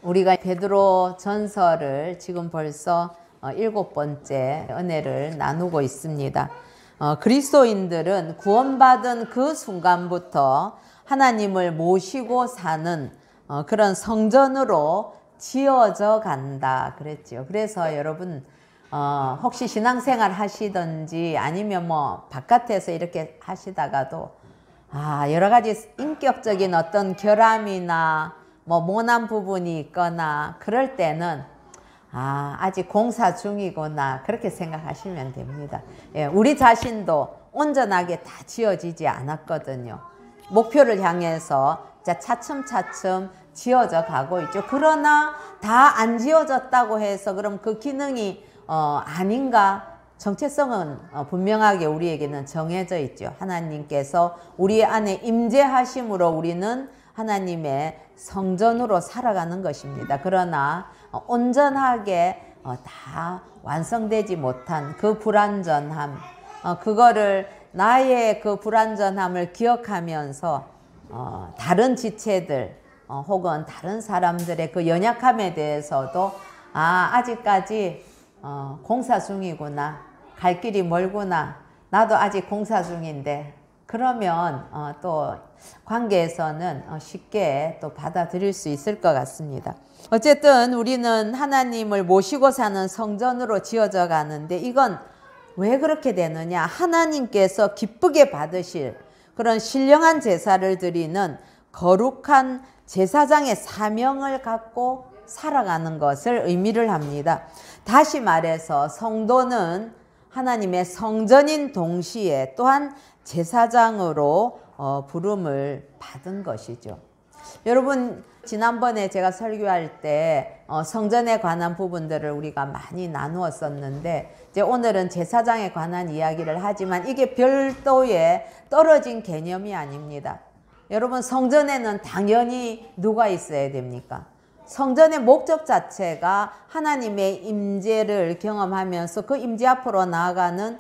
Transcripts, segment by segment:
우리가 베드로 전서를 지금 벌써 7번째 은혜를 나누고 있습니다. 그리스도인들은 구원받은 그 순간부터 하나님을 모시고 사는 그런 성전으로 지어져 간다 그랬죠. 그래서 여러분 혹시 신앙생활 하시든지 아니면 뭐 바깥에서 이렇게 하시다가도 여러 가지 인격적인 어떤 결함이나 뭐 모난 부분이 있거나 그럴 때는 아직 공사 중이구나 그렇게 생각하시면 됩니다. 예, 우리 자신도 온전하게 다 지어지지 않았거든요. 목표를 향해서 차츰차츰 지어져 가고 있죠. 그러나 다 안 지어졌다고 해서 그럼 그 기능이 아닌가? 정체성은 분명하게 우리에게는 정해져 있죠. 하나님께서 우리 안에 임재하심으로 우리는 하나님의 성전으로 살아가는 것입니다. 그러나 온전하게 다 완성되지 못한 그 불완전함, 그거를 나의 그 불완전함을 기억하면서 다른 지체들 혹은 다른 사람들의 그 연약함에 대해서도 아직까지 공사 중이구나, 갈 길이 멀구나, 나도 아직 공사 중인데 그러면 또 관계에서는 쉽게 또 받아들일 수 있을 것 같습니다. 어쨌든 우리는 하나님을 모시고 사는 성전으로 지어져 가는데 이건 왜 그렇게 되느냐? 하나님께서 기쁘게 받으실 그런 신령한 제사를 드리는 거룩한 제사장의 사명을 갖고 살아가는 것을 의미를 합니다. 다시 말해서 성도는 하나님의 성전인 동시에 또한 제사장으로 부름을 받은 것이죠. 여러분 지난번에 제가 설교할 때 성전에 관한 부분들을 우리가 많이 나누었었는데 이제 오늘은 제사장에 관한 이야기를 하지만 이게 별도의 떨어진 개념이 아닙니다. 여러분 성전에는 당연히 누가 있어야 됩니까? 성전의 목적 자체가 하나님의 임재를 경험하면서 그 임재 앞으로 나아가는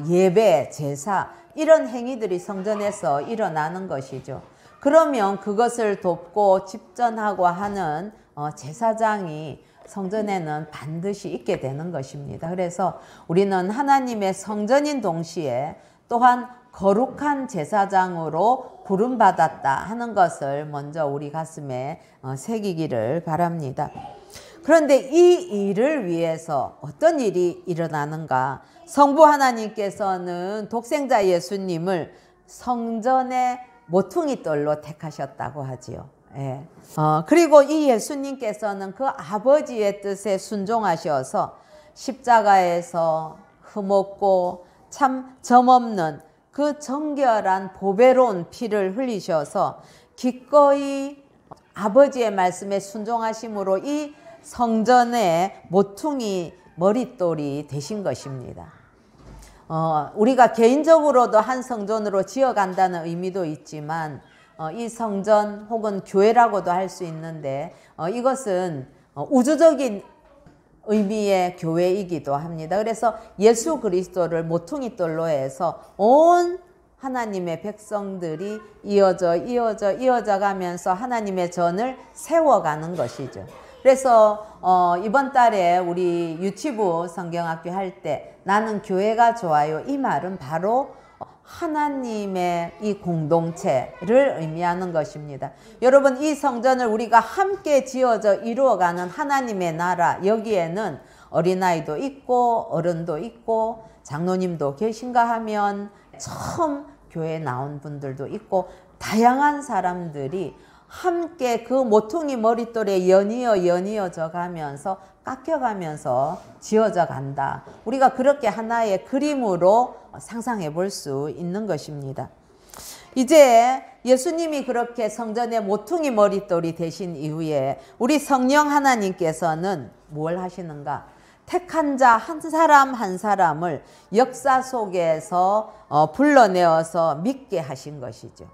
예배, 제사 이런 행위들이 성전에서 일어나는 것이죠. 그러면 그것을 돕고 집전하고 하는 제사장이 성전에는 반드시 있게 되는 것입니다. 그래서 우리는 하나님의 성전인 동시에 또한 거룩한 제사장으로 부름받았다 하는 것을 먼저 우리 가슴에 새기기를 바랍니다. 그런데 이 일을 위해서 어떤 일이 일어나는가? 성부 하나님께서는 독생자 예수님을 성전의 모퉁이돌로 택하셨다고 하지요. 예. 그리고 이 예수님께서는 그 아버지의 뜻에 순종하셔서 십자가에서 흠없고 참 점없는 그 정결한 보배로운 피를 흘리셔서 기꺼이 아버지의 말씀에 순종하심으로 이 성전의 모퉁이 머릿돌이 되신 것입니다. 우리가 개인적으로도 한 성전으로 지어간다는 의미도 있지만 이 성전 혹은 교회라고도 할 수 있는데 이것은 우주적인 의미의 교회이기도 합니다. 그래서 예수 그리스도를 모퉁이돌로 해서 온 하나님의 백성들이 이어져 가면서 하나님의 전을 세워가는 것이죠. 그래서 이번 달에 우리 유치부 성경학교 할 때 나는 교회가 좋아요. 이 말은 바로 하나님의 이 공동체를 의미하는 것입니다. 여러분 이 성전을 우리가 함께 지어져 이루어가는 하나님의 나라, 여기에는 어린아이도 있고 어른도 있고 장로님도 계신가 하면 처음 교회에 나온 분들도 있고 다양한 사람들이 함께 그 모퉁이 머릿돌에 연이어져 가면서 깎여가면서 지어져 간다. 우리가 그렇게 하나의 그림으로 상상해 볼 수 있는 것입니다. 이제 예수님이 그렇게 성전의 모퉁이 머릿돌이 되신 이후에 우리 성령 하나님께서는 뭘 하시는가? 택한 자 한 사람 한 사람을 역사 속에서 불러내어서 믿게 하신 것이죠.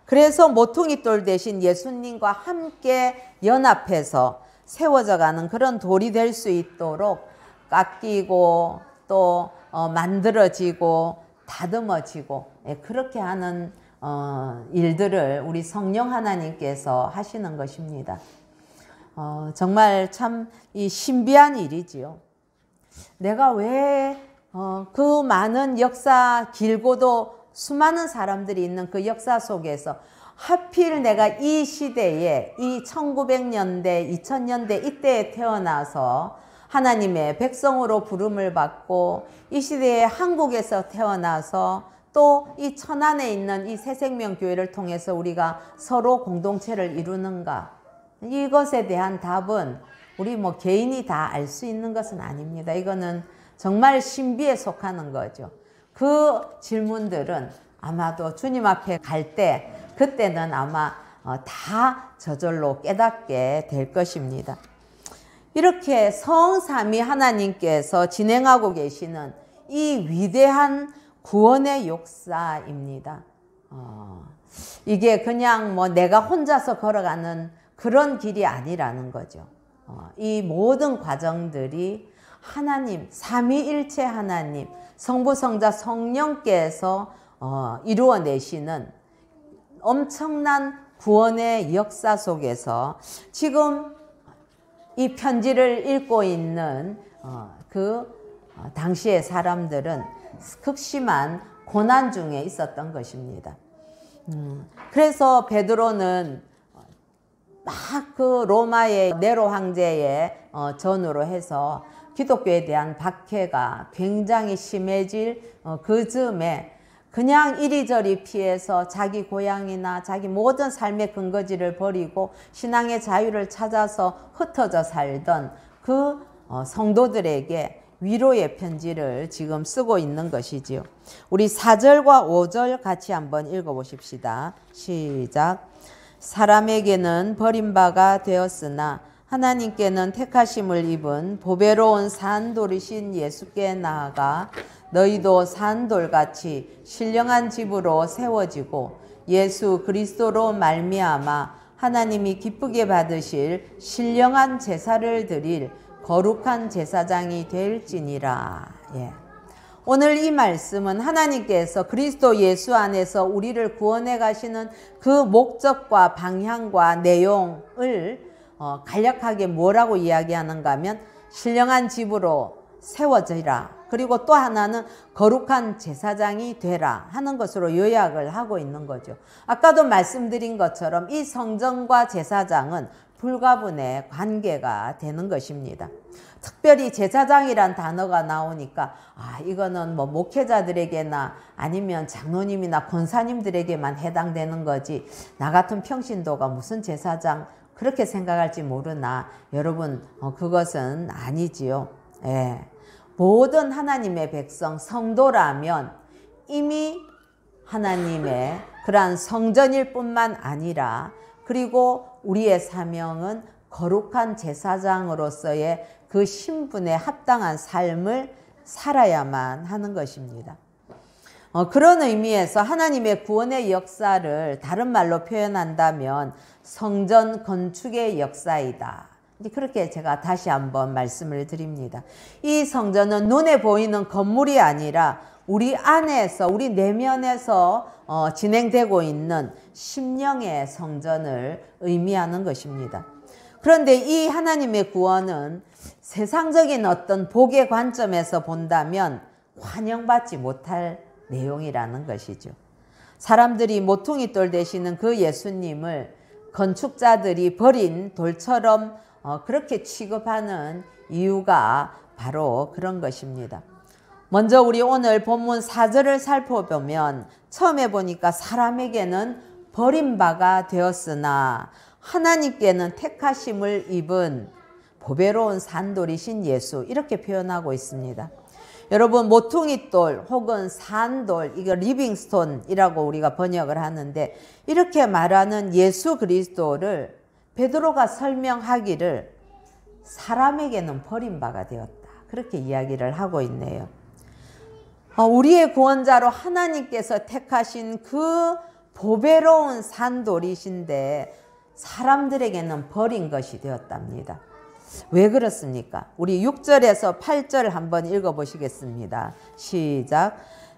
그래서 모퉁이돌 대신 예수님과 함께 연합해서 세워져가는 그런 돌이 될 수 있도록 깎이고 또 만들어지고 다듬어지고 그렇게 하는 일들을 우리 성령 하나님께서 하시는 것입니다. 정말 참 이 신비한 일이지요. 내가 왜 그 많은 역사 길고도 수많은 사람들이 있는 그 역사 속에서 하필 내가 이 시대에 이 1900년대, 2000년대 이때에 태어나서 하나님의 백성으로 부름을 받고 이 시대에 한국에서 태어나서 또 이 천안에 있는 이 새생명교회를 통해서 우리가 서로 공동체를 이루는가? 이것에 대한 답은 우리 뭐 개인이 다 알 수 있는 것은 아닙니다. 이거는 정말 신비에 속하는 거죠. 그 질문들은 아마도 주님 앞에 갈 때 그때는 아마 다 저절로 깨닫게 될 것입니다. 이렇게 성삼위 하나님께서 진행하고 계시는 이 위대한 구원의 역사입니다. 이게 그냥 뭐 내가 혼자서 걸어가는 그런 길이 아니라는 거죠. 이 모든 과정들이 하나님, 삼위일체 하나님, 성부, 성자, 성령께서 이루어내시는 엄청난 구원의 역사 속에서 지금 이 편지를 읽고 있는 당시의 사람들은 극심한 고난 중에 있었던 것입니다. 그래서 베드로는 막 그 로마의 네로 황제의 전으로 해서 기독교에 대한 박해가 굉장히 심해질 그 즈음에 그냥 이리저리 피해서 자기 고향이나 자기 모든 삶의 근거지를 버리고 신앙의 자유를 찾아서 흩어져 살던 그 성도들에게 위로의 편지를 지금 쓰고 있는 것이지요. 우리 4절과 5절 같이 한번 읽어보십시다. 시작. 사람에게는 버림바가 되었으나 하나님께는 택하심을 입은 보배로운 산돌이신 예수께 나아가 너희도 산돌같이 신령한 집으로 세워지고 예수 그리스도로 말미암아 하나님이 기쁘게 받으실 신령한 제사를 드릴 거룩한 제사장이 될지니라. 오늘 이 말씀은 하나님께서 그리스도 예수 안에서 우리를 구원해 가시는 그 목적과 방향과 내용을 간략하게 뭐라고 이야기하는가 하면 신령한 집으로 세워지라. 그리고 또 하나는 거룩한 제사장이 되라 하는 것으로 요약을 하고 있는 거죠. 아까도 말씀드린 것처럼 이 성전과 제사장은 불가분의 관계가 되는 것입니다. 특별히 제사장이란 단어가 나오니까 이거는 뭐 목회자들에게나 아니면 장로님이나 권사님들에게만 해당되는 거지 나 같은 평신도가 무슨 제사장 그렇게 생각할지 모르나 여러분 그것은 아니지요. 모든 하나님의 백성 성도라면 이미 하나님의 그러한 성전일 뿐만 아니라 그리고 우리의 사명은 거룩한 제사장으로서의 그 신분에 합당한 삶을 살아야만 하는 것입니다. 그런 의미에서 하나님의 구원의 역사를 다른 말로 표현한다면 성전 건축의 역사이다. 그렇게 제가 다시 한번 말씀을 드립니다. 이 성전은 눈에 보이는 건물이 아니라 우리 안에서 우리 내면에서 진행되고 있는 심령의 성전을 의미하는 것입니다. 그런데 이 하나님의 구원은 세상적인 어떤 복의 관점에서 본다면 환영받지 못할 내용이라는 것이죠. 사람들이 모퉁이돌 되시는 그 예수님을 건축자들이 버린 돌처럼 그렇게 취급하는 이유가 바로 그런 것입니다. 먼저 우리 오늘 본문 4절을 살펴보면 처음에 보니까 사람에게는 버림바가 되었으나 하나님께는 택하심을 입은 보배로운 산돌이신 예수 이렇게 표현하고 있습니다. 여러분 모퉁이돌 혹은 산돌 이거 리빙스톤이라고 우리가 번역을 하는데 이렇게 말하는 예수 그리스도를 베드로가 설명하기를 사람에게는 버림바가 되었다. 그렇게 이야기를 하고 있네요. 우리의 구원자로 하나님께서 택하신 그 보배로운 산돌이신데 사람들에게는 버린 것이 되었답니다. 왜 그렇습니까? 우리 6절에서 8절 한번 읽어보시겠습니다. 시작.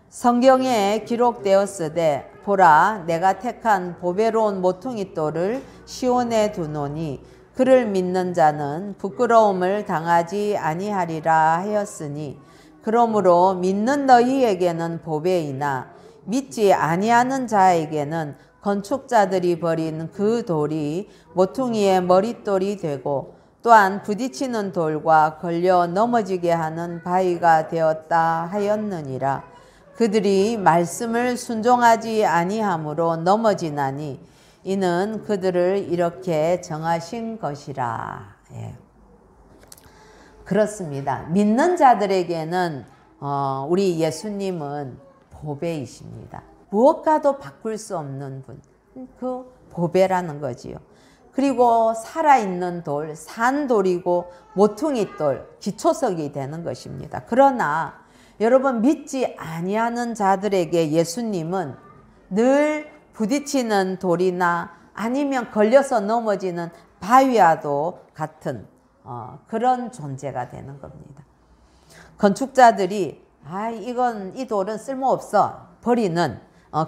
성경에 기록되었으되 보라 내가 택한 보배로운 모퉁이돌을 시온에 두노니 그를 믿는 자는 부끄러움을 당하지 아니하리라 하였으니 그러므로 믿는 너희에게는 보배이나 믿지 아니하는 자에게는 건축자들이 버린 그 돌이 모퉁이의 머릿돌이 되고 또한 부딪히는 돌과 걸려 넘어지게 하는 바위가 되었다 하였느니라. 그들이 말씀을 순종하지 아니함으로 넘어지나니 이는 그들을 이렇게 정하신 것이라. 예. 그렇습니다. 믿는 자들에게는 우리 예수님은 보배이십니다. 무엇과도 바꿀 수 없는 분, 그 보배라는 거지요. 그리고 살아있는 돌, 산돌이고 모퉁이돌, 기초석이 되는 것입니다. 그러나 여러분 믿지 아니하는 자들에게 예수님은 늘 부딪히는 돌이나 아니면 걸려서 넘어지는 바위와도 같은 그런 존재가 되는 겁니다. 건축자들이 이 돌은 쓸모없어 버리는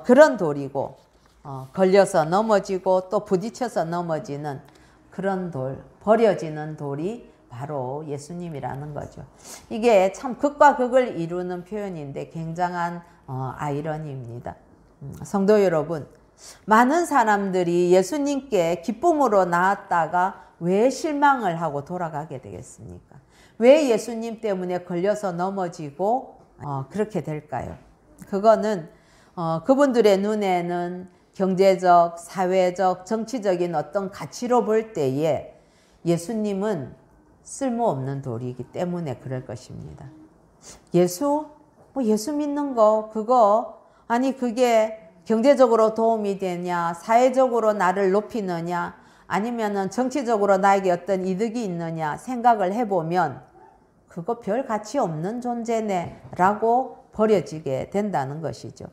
그런 돌이고 걸려서 넘어지고 또 부딪혀서 넘어지는 그런 돌, 버려지는 돌이 바로 예수님이라는 거죠. 이게 참 극과 극을 이루는 표현인데 굉장한 아이러니입니다. 성도 여러분, 많은 사람들이 예수님께 기쁨으로 나왔다가 왜 실망을 하고 돌아가게 되겠습니까? 왜 예수님 때문에 걸려서 넘어지고 그렇게 될까요? 그거는 그분들의 눈에는 경제적, 사회적, 정치적인 어떤 가치로 볼 때에 예수님은 쓸모없는 돌이기 때문에 그럴 것입니다. 예수 믿는 거 그거 그게 경제적으로 도움이 되냐, 사회적으로 나를 높이느냐, 아니면은 정치적으로 나에게 어떤 이득이 있느냐 생각을 해보면 그거 별 가치 없는 존재네 라고 버려지게 된다는 것이죠.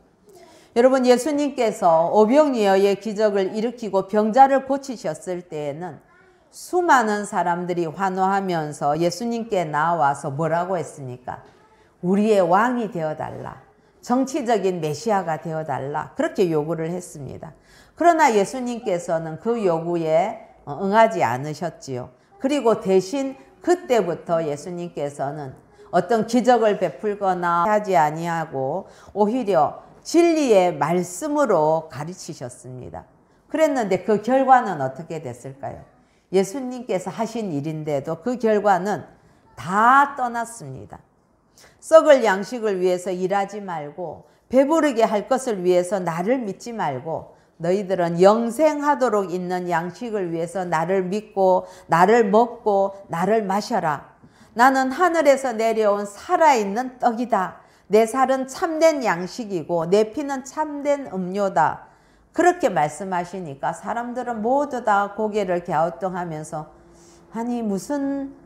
여러분, 예수님께서 오병이어의 기적을 일으키고 병자를 고치셨을 때에는 수많은 사람들이 환호하면서 예수님께 나와서 뭐라고 했습니까? 우리의 왕이 되어달라. 정치적인 메시아가 되어달라. 그렇게 요구를 했습니다. 그러나 예수님께서는 그 요구에 응하지 않으셨지요. 그리고 대신 그때부터 예수님께서는 어떤 기적을 베풀거나 하지 아니하고 오히려 진리의 말씀으로 가르치셨습니다. 그랬는데 그 결과는 어떻게 됐을까요? 예수님께서 하신 일인데도 그 결과는 다 떠났습니다. 썩을 양식을 위해서 일하지 말고 배부르게 할 것을 위해서 나를 믿지 말고 너희들은 영생하도록 있는 양식을 위해서 나를 믿고 나를 먹고 나를 마셔라. 나는 하늘에서 내려온 살아있는 떡이다. 내 살은 참된 양식이고 내 피는 참된 음료다. 그렇게 말씀하시니까 사람들은 모두 다 고개를 갸우뚱하면서 아니 무슨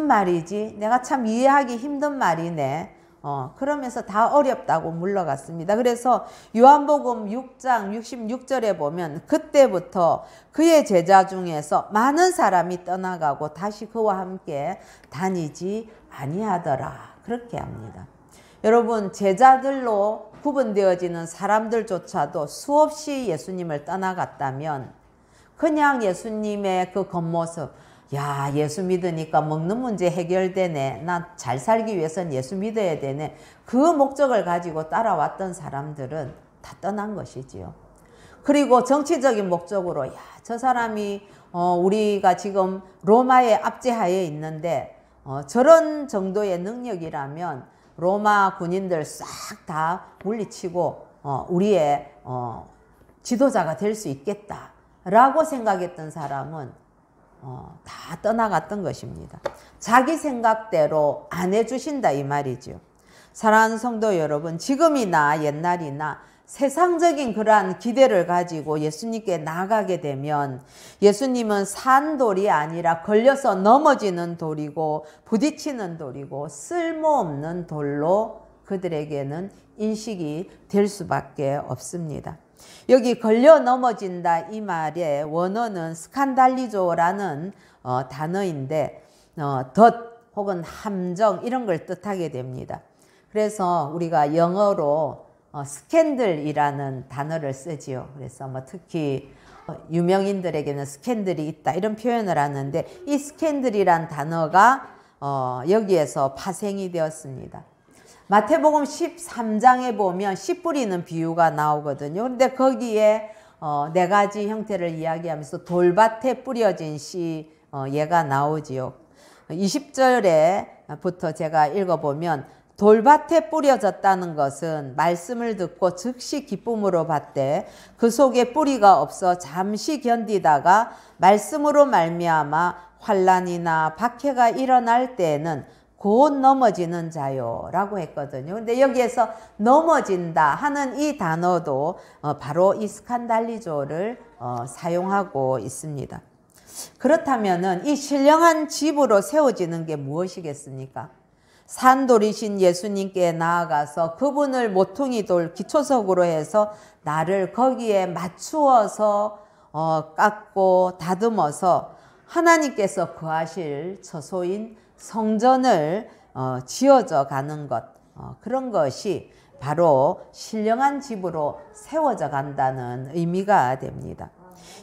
말이지? 내가 참 이해하기 힘든 말이네. 그러면서 다 어렵다고 물러갔습니다. 그래서 요한복음 6장 66절에 보면 그때부터 그의 제자 중에서 많은 사람이 떠나가고 다시 그와 함께 다니지 아니하더라. 그렇게 합니다. 여러분, 제자들로 구분되어지는 사람들조차도 수없이 예수님을 떠나갔다면 그냥 예수님의 그 겉모습, 야, 예수 믿으니까 먹는 문제 해결되네. 나 잘 살기 위해서는 예수 믿어야 되네. 그 목적을 가지고 따라왔던 사람들은 다 떠난 것이지요. 그리고 정치적인 목적으로 야, 저 사람이 우리가 지금 로마의 압제하에 있는데 저런 정도의 능력이라면 로마 군인들 싹 다 물리치고 우리의 지도자가 될 수 있겠다라고 생각했던 사람은 다 떠나갔던 것입니다. 자기 생각대로 안 해주신다 이 말이죠. 사랑하는 성도 여러분, 지금이나 옛날이나 세상적인 그러한 기대를 가지고 예수님께 나아가게 되면 예수님은 산돌이 아니라 걸려서 넘어지는 돌이고 부딪히는 돌이고 쓸모없는 돌로 그들에게는 인식이 될 수밖에 없습니다. 여기 걸려 넘어진다 이 말의 원어는 스칸달리조라는 단어인데 덫 혹은 함정 이런 걸 뜻하게 됩니다. 그래서 우리가 영어로 스캔들이라는 단어를 쓰지요. 그래서 뭐 특히 유명인들에게는 스캔들이 있다 이런 표현을 하는데 이 스캔들이란 단어가 여기에서 파생이 되었습니다. 마태복음 13장에 보면 씨 뿌리는 비유가 나오거든요. 그런데 거기에 네 가지 형태를 이야기하면서 돌밭에 뿌려진 씨 얘가 나오지요. 20절에부터 제가 읽어보면 돌밭에 뿌려졌다는 것은 말씀을 듣고 즉시 기쁨으로 받되 그 속에 뿌리가 없어 잠시 견디다가 말씀으로 말미암아 환난이나 박해가 일어날 때에는 곧 넘어지는 자요 라고 했거든요. 근데 여기에서 넘어진다 하는 이 단어도 바로 이 스칸달리조를 사용하고 있습니다. 그렇다면은 이 신령한 집으로 세워지는 게 무엇이겠습니까? 산돌이신 예수님께 나아가서 그분을 모퉁이 돌 기초석으로 해서 나를 거기에 맞추어서 깎고 다듬어서 하나님께서 거하실 처소인 성전을 지어져 가는 것, 그런 것이 바로 신령한 집으로 세워져 간다는 의미가 됩니다.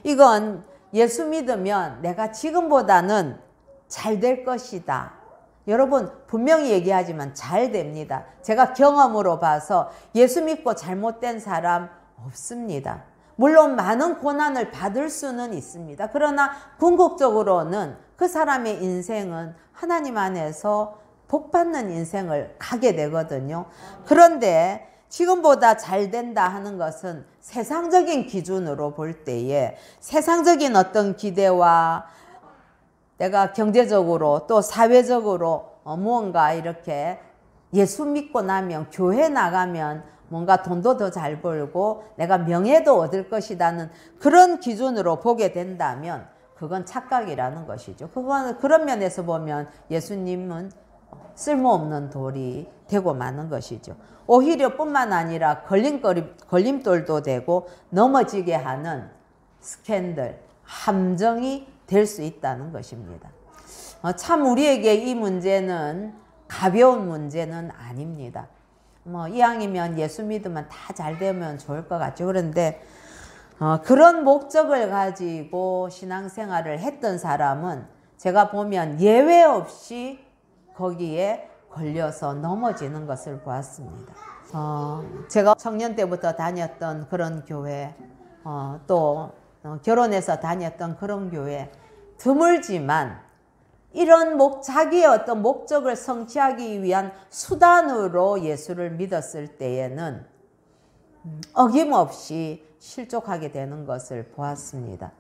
이건 예수 믿으면 내가 지금보다는 잘 될 것이다. 여러분 분명히 얘기하지만 잘 됩니다. 제가 경험으로 봐서 예수 믿고 잘못된 사람 없습니다. 물론 많은 고난을 받을 수는 있습니다. 그러나 궁극적으로는 그 사람의 인생은 하나님 안에서 복받는 인생을 가게 되거든요. 그런데 지금보다 잘 된다 하는 것은 세상적인 기준으로 볼 때에 세상적인 어떤 기대와 내가 경제적으로 또 사회적으로 무언가 이렇게 예수 믿고 나면 교회 나가면 뭔가 돈도 더 잘 벌고 내가 명예도 얻을 것이라는 그런 기준으로 보게 된다면 그건 착각이라는 것이죠. 그건 그런 면에서 보면 예수님은 쓸모없는 돌이 되고 마는 것이죠. 오히려 뿐만 아니라 걸림돌도 되고 넘어지게 하는 스캔들, 함정이 될 수 있다는 것입니다. 참 우리에게 이 문제는 가벼운 문제는 아닙니다. 이왕이면 예수 믿으면 다 잘 되면 좋을 것 같죠. 그런데 그런 목적을 가지고 신앙생활을 했던 사람은 제가 보면 예외 없이 거기에 걸려서 넘어지는 것을 보았습니다. 제가 청년 때부터 다녔던 그런 교회, 또 결혼해서 다녔던 그런 교회, 드물지만 이런 자기의 어떤 목적을 성취하기 위한 수단으로 예수를 믿었을 때에는 어김없이 실족하게 되는 것을 보았습니다.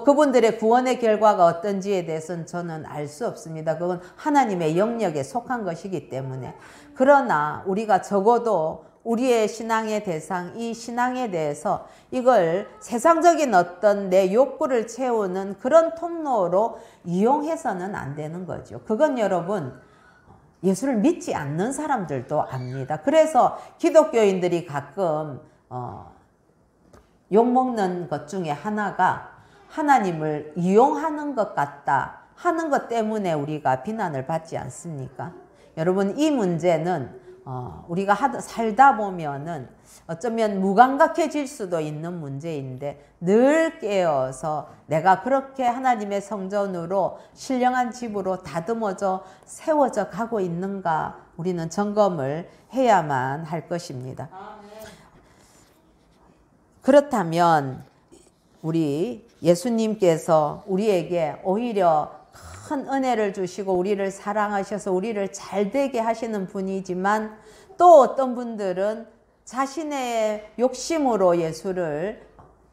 그분들의 구원의 결과가 어떤지에 대해서는 저는 알 수 없습니다. 그건 하나님의 영역에 속한 것이기 때문에. 그러나 우리가 적어도 우리의 신앙의 대상, 이 신앙에 대해서 이걸 세상적인 어떤 내 욕구를 채우는 그런 통로로 이용해서는 안 되는 거죠. 그건 여러분 예수를 믿지 않는 사람들도 압니다. 그래서 기독교인들이 가끔 욕먹는 것 중에 하나가 하나님을 이용하는 것 같다 하는 것 때문에 우리가 비난을 받지 않습니까? 여러분 이 문제는 우리가 살다 보면은 어쩌면 무감각해질 수도 있는 문제인데 늘 깨어서 내가 그렇게 하나님의 성전으로 신령한 집으로 다듬어져 세워져 가고 있는가 우리는 점검을 해야만 할 것입니다. 그렇다면 우리 예수님께서 우리에게 오히려 큰 은혜를 주시고 우리를 사랑하셔서 우리를 잘되게 하시는 분이지만 또 어떤 분들은 자신의 욕심으로 예수를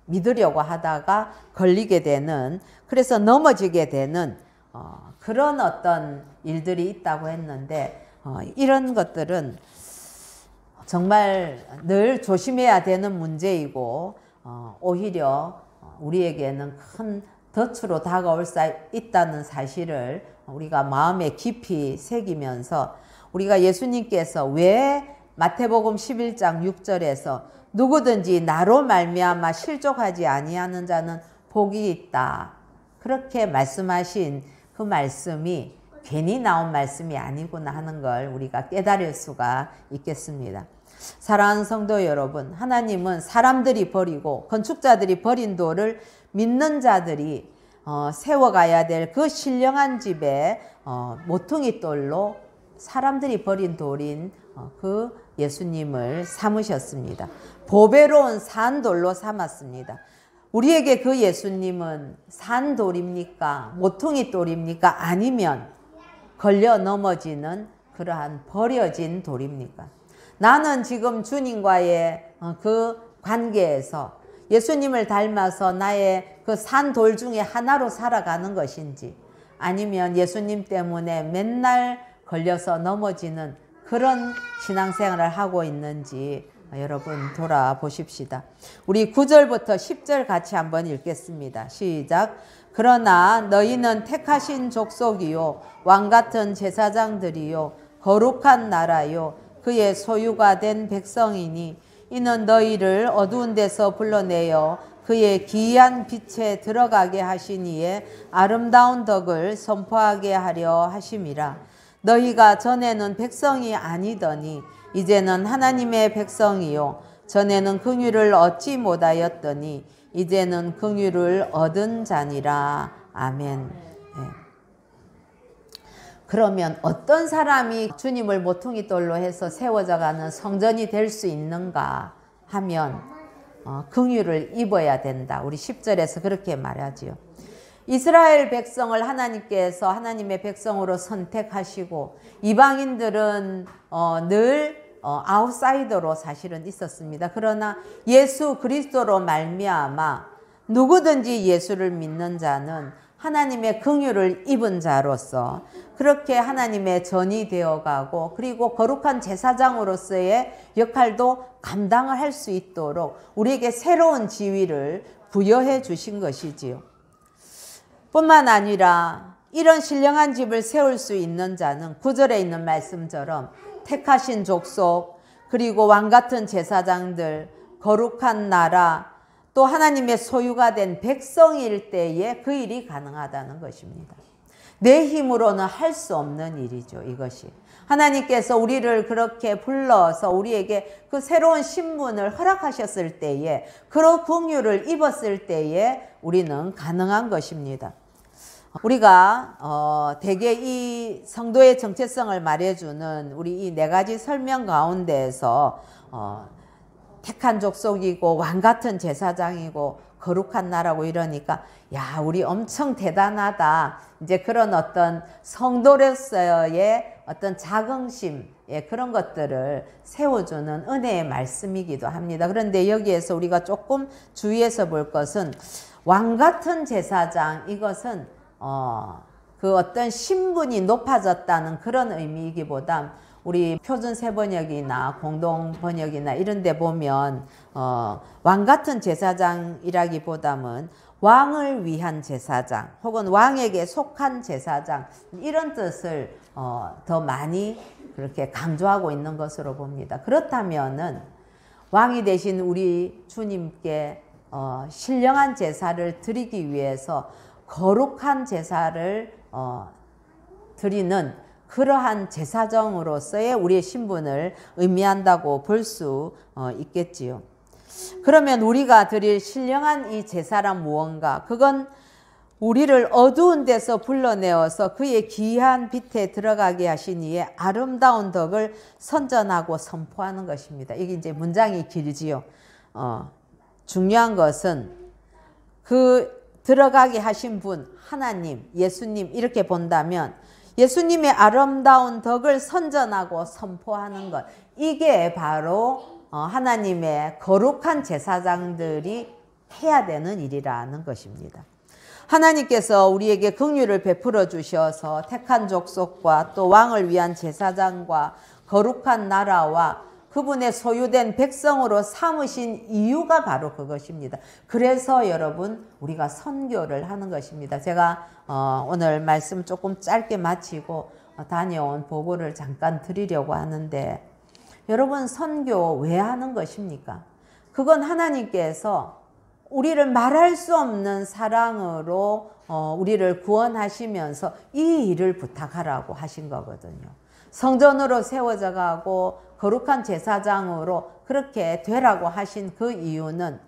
믿으려고 하다가 걸리게 되는, 그래서 넘어지게 되는 그런 어떤 일들이 있다고 했는데 이런 것들은 정말 늘 조심해야 되는 문제이고 오히려 우리에게는 큰 덫으로 다가올 수 있다는 사실을 우리가 마음에 깊이 새기면서 우리가 예수님께서 왜 마태복음 11장 6절에서 누구든지 나로 말미암아 실족하지 아니하는 자는 복이 있다 그렇게 말씀하신 그 말씀이 괜히 나온 말씀이 아니구나 하는 걸 우리가 깨달을 수가 있겠습니다. 사랑하는 성도 여러분, 하나님은 사람들이 버리고 건축자들이 버린 돌을 믿는 자들이 세워가야 될 그 신령한 집에 모퉁이 돌로 사람들이 버린 돌인 그 예수님을 삼으셨습니다. 보배로운 산돌로 삼았습니다. 우리에게 그 예수님은 산돌입니까? 모퉁이 돌입니까? 아니면 걸려 넘어지는 그러한 버려진 돌입니까? 나는 지금 주님과의 그 관계에서 예수님을 닮아서 나의 그 산돌 중에 하나로 살아가는 것인지, 아니면 예수님 때문에 맨날 걸려서 넘어지는 그런 신앙생활을 하고 있는지 여러분 돌아보십시다. 우리 9절부터 10절 같이 한번 읽겠습니다. 시작. 그러나 너희는 택하신 족속이요 왕같은 제사장들이요 거룩한 나라요 그의 소유가 된 백성이니 이는 너희를 어두운 데서 불러내어 그의 기이한 빛에 들어가게 하시니에 아름다운 덕을 선포하게 하려 하심이라. 너희가 전에는 백성이 아니더니 이제는 하나님의 백성이요 전에는 긍휼을 얻지 못하였더니 이제는 긍휼을 얻은 자니라. 아멘. 네. 그러면 어떤 사람이 주님을 모퉁이 돌로 해서 세워져 가는 성전이 될 수 있는가 하면 긍휼을 입어야 된다. 우리 10절에서 그렇게 말하지요. 이스라엘 백성을 하나님께서 하나님의 백성으로 선택하시고 이방인들은 늘 아웃사이더로 사실은 있었습니다. 그러나 예수 그리스도로 말미암아 누구든지 예수를 믿는 자는 하나님의 긍휼을 입은 자로서 그렇게 하나님의 전이 되어가고 그리고 거룩한 제사장으로서의 역할도 감당을 할 수 있도록 우리에게 새로운 지위를 부여해 주신 것이지요. 뿐만 아니라 이런 신령한 집을 세울 수 있는 자는 9절에 있는 말씀처럼 택하신 족속, 그리고 왕같은 제사장들, 거룩한 나라, 또 하나님의 소유가 된 백성일 때에 그 일이 가능하다는 것입니다. 내 힘으로는 할 수 없는 일이죠, 이것이. 하나님께서 우리를 그렇게 불러서 우리에게 그 새로운 신분을 허락하셨을 때에, 그런 긍휼을 입었을 때에 우리는 가능한 것입니다. 우리가 대개 이 성도의 정체성을 말해주는 우리 이 네 가지 설명 가운데에서 택한 족속이고 왕같은 제사장이고 거룩한 나라고 이러니까 야, 우리 엄청 대단하다. 이제 그런 어떤 성도로서의 어떤 자긍심, 그런 것들을 세워주는 은혜의 말씀이기도 합니다. 그런데 여기에서 우리가 조금 주의해서 볼 것은 왕같은 제사장, 이것은 그 어떤 신분이 높아졌다는 그런 의미이기보다 우리 표준 세번역이나 공동 번역이나 이런 데 보면 왕같은 제사장이라기보다는 왕을 위한 제사장 혹은 왕에게 속한 제사장, 이런 뜻을 더 많이 그렇게 강조하고 있는 것으로 봅니다. 그렇다면은 왕이 되신 우리 주님께 신령한 제사를 드리기 위해서 거룩한 제사를 드리는 그러한 제사장으로서의 우리의 신분을 의미한다고 볼 수 있겠지요. 그러면 우리가 드릴 신령한 이 제사란 무언가? 그건 우리를 어두운 데서 불러내어서 그의 기이한 빛에 들어가게 하시니에 아름다운 덕을 선전하고 선포하는 것입니다. 이게 이제 문장이 길지요. 중요한 것은 그 들어가게 하신 분, 하나님, 예수님, 이렇게 본다면 예수님의 아름다운 덕을 선전하고 선포하는 것, 이게 바로 하나님의 거룩한 제사장들이 해야 되는 일이라는 것입니다. 하나님께서 우리에게 긍휼을 베풀어 주셔서 택한 족속과 또 왕을 위한 제사장과 거룩한 나라와 그분의 소유된 백성으로 삼으신 이유가 바로 그것입니다. 그래서 여러분, 우리가 선교를 하는 것입니다. 제가 오늘 말씀 조금 짧게 마치고 다녀온 보고를 잠깐 드리려고 하는데, 여러분, 선교 왜 하는 것입니까? 그건 하나님께서 우리를 말할 수 없는 사랑으로 우리를 구원하시면서 이 일을 부탁하라고 하신 거거든요. 성전으로 세워져 가고 거룩한 제사장으로 그렇게 되라고 하신 그 이유는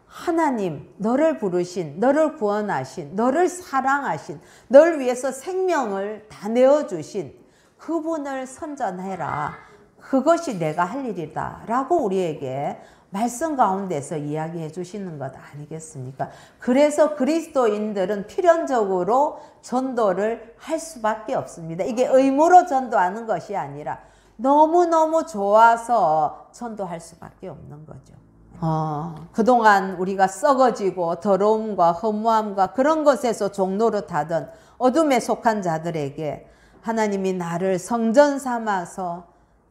하나님, 너를 부르신, 너를 구원하신, 너를 사랑하신, 너를 위해서 생명을 다 내어주신 그분을 선전해라. 그것이 내가 할 일이다 라고 우리에게 말씀 가운데서 이야기해 주시는 것 아니겠습니까? 그래서 그리스도인들은 필연적으로 전도를 할 수밖에 없습니다. 이게 의무로 전도하는 것이 아니라 너무너무 좋아서 전도할 수밖에 없는 거죠. 그동안 우리가 썩어지고 더러움과 허무함과 그런 것에서 종노릇 하던 어둠에 속한 자들에게 하나님이 나를 성전 삼아서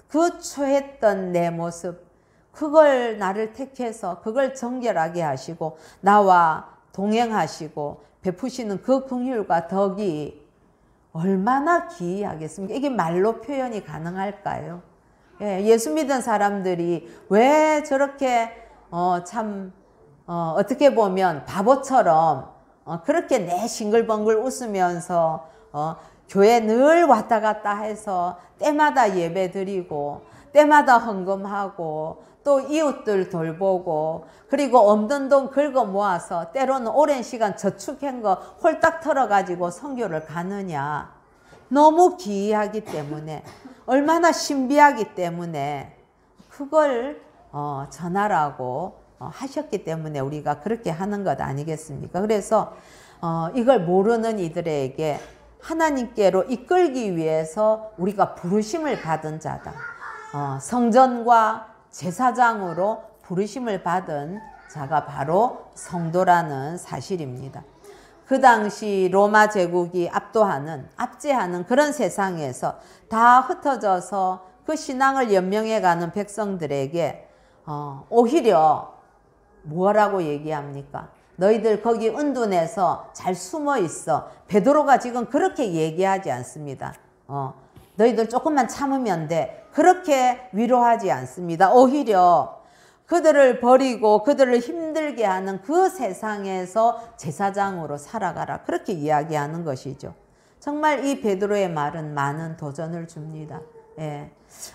그 처했던 내 모습, 그걸 나를 택해서 그걸 정결하게 하시고 나와 동행하시고 베푸시는 그 긍휼과 덕이 얼마나 기이하겠습니까? 이게 말로 표현이 가능할까요? 예수 믿은 사람들이 왜 저렇게 어떻게 보면 바보처럼 그렇게 내 싱글벙글 웃으면서 교회 늘 왔다 갔다 해서 때마다 예배 드리고 때마다 헌금하고 또 이웃들 돌보고 그리고 없는 돈 긁어 모아서 때로는 오랜 시간 저축한 거 홀딱 털어가지고 선교를 가느냐. 너무 기이하기 때문에 얼마나 신비하기 때문에 그걸 전하라고 하셨기 때문에 우리가 그렇게 하는 것 아니겠습니까? 그래서 이걸 모르는 이들에게 하나님께로 이끌기 위해서 우리가 부르심을 받은 자다. 성전과 제사장으로 부르심을 받은 자가 바로 성도라는 사실입니다. 그 당시 로마 제국이 압제하는 그런 세상에서 다 흩어져서 그 신앙을 연명해가는 백성들에게 오히려 뭐라고 얘기합니까? 너희들 거기 은둔해서 잘 숨어 있어. 베드로가 지금 그렇게 얘기하지 않습니다. 너희들 조금만 참으면 돼. 그렇게 위로하지 않습니다. 오히려 그들을 버리고 그들을 힘들게 하는 그 세상에서 제사장으로 살아가라. 그렇게 이야기하는 것이죠. 정말 이 베드로의 말은 많은 도전을 줍니다.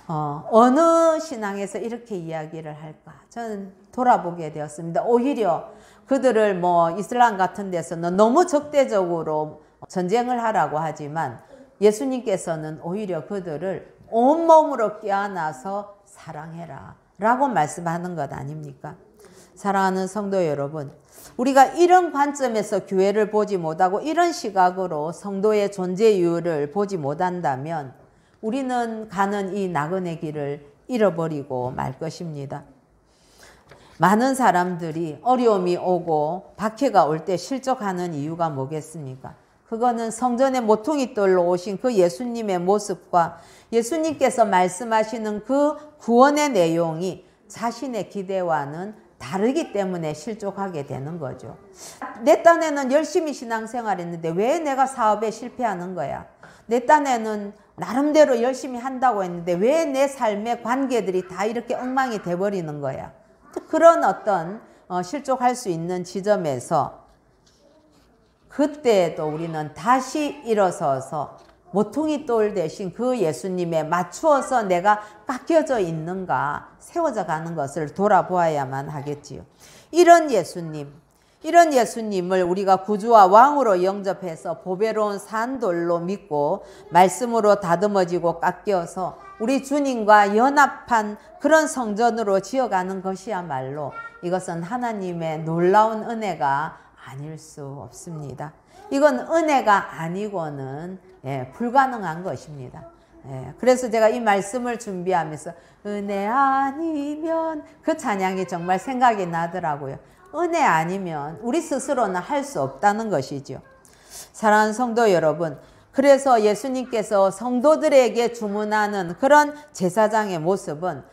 어느 신앙에서 이렇게 이야기를 할까? 저는 돌아보게 되었습니다. 오히려 그들을 이슬람 같은 데서는 너무 적대적으로 전쟁을 하라고 하지만 예수님께서는 오히려 그들을 온몸으로 껴안아서 사랑해라 라고 말씀하는 것 아닙니까? 사랑하는 성도 여러분, 우리가 이런 관점에서 교회를 보지 못하고 이런 시각으로 성도의 존재 이유를 보지 못한다면 우리는 가는 이 나그네 길을 잃어버리고 말 것입니다. 많은 사람들이 어려움이 오고 박해가 올 때 실족하는 이유가 뭐겠습니까? 그거는 성전의 모퉁이돌로 오신 그 예수님의 모습과 예수님께서 말씀하시는 그 구원의 내용이 자신의 기대와는 다르기 때문에 실족하게 되는 거죠. 내 딴에는 열심히 신앙생활했는데 왜 내가 사업에 실패하는 거야? 내 딴에는 나름대로 열심히 한다고 했는데 왜 내 삶의 관계들이 다 이렇게 엉망이 돼버리는 거야? 그런 어떤 실족할 수 있는 지점에서 그때에도 우리는 다시 일어서서 모퉁이 돌 대신 그 예수님에 맞추어서 내가 깎여져 있는가 세워져 가는 것을 돌아보아야만 하겠지요. 이런 예수님을 우리가 구주와 왕으로 영접해서 보배로운 산돌로 믿고 말씀으로 다듬어지고 깎여서 우리 주님과 연합한 그런 성전으로 지어가는 것이야말로 이것은 하나님의 놀라운 은혜가 아닐 수 없습니다. 이건 은혜가 아니고는 불가능한 것입니다. 그래서 제가 이 말씀을 준비하면서 은혜 아니면 그 찬양이 정말 생각이 나더라고요. 은혜 아니면 우리 스스로는 할 수 없다는 것이죠. 사랑하는 성도 여러분, 그래서 예수님께서 성도들에게 주문하는 그런 제사장의 모습은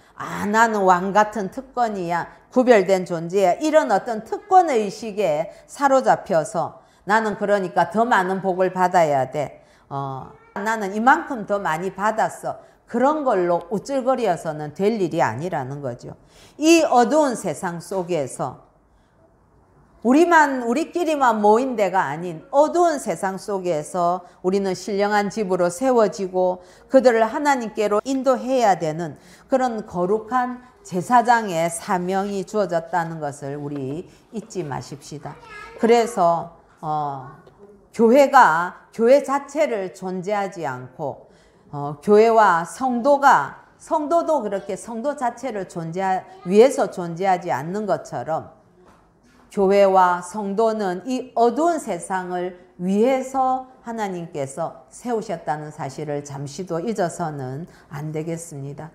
나는 왕 같은 특권이야, 구별된 존재야, 이런 어떤 특권의식에 사로잡혀서 나는 그러니까 더 많은 복을 받아야 돼, 나는 이만큼 더 많이 받았어, 그런 걸로 우쭐거려서는 될 일이 아니라는 거죠. 이 어두운 세상 속에서 우리끼리만 모인 데가 아닌 어두운 세상 속에서 우리는 신령한 집으로 세워지고 그들을 하나님께로 인도해야 되는 그런 거룩한 제사장의 사명이 주어졌다는 것을 우리 잊지 마십시다. 그래서 교회 자체를 존재하지 않고 교회와 성도도 그렇게 성도 자체를 위해서 존재하지 않는 것처럼 교회와 성도는 이 어두운 세상을 위해서 하나님께서 세우셨다는 사실을 잠시도 잊어서는 안 되겠습니다.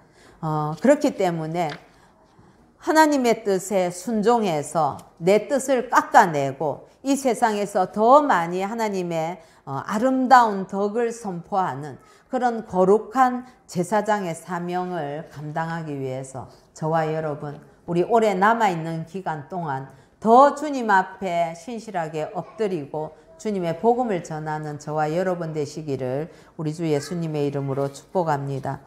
그렇기 때문에 하나님의 뜻에 순종해서 내 뜻을 깎아내고 이 세상에서 더 많이 하나님의 아름다운 덕을 선포하는 그런 거룩한 제사장의 사명을 감당하기 위해서 저와 여러분, 우리 올해 남아있는 기간 동안 더 주님 앞에 신실하게 엎드리고 주님의 복음을 전하는 저와 여러분 되시기를 우리 주 예수님의 이름으로 축복합니다.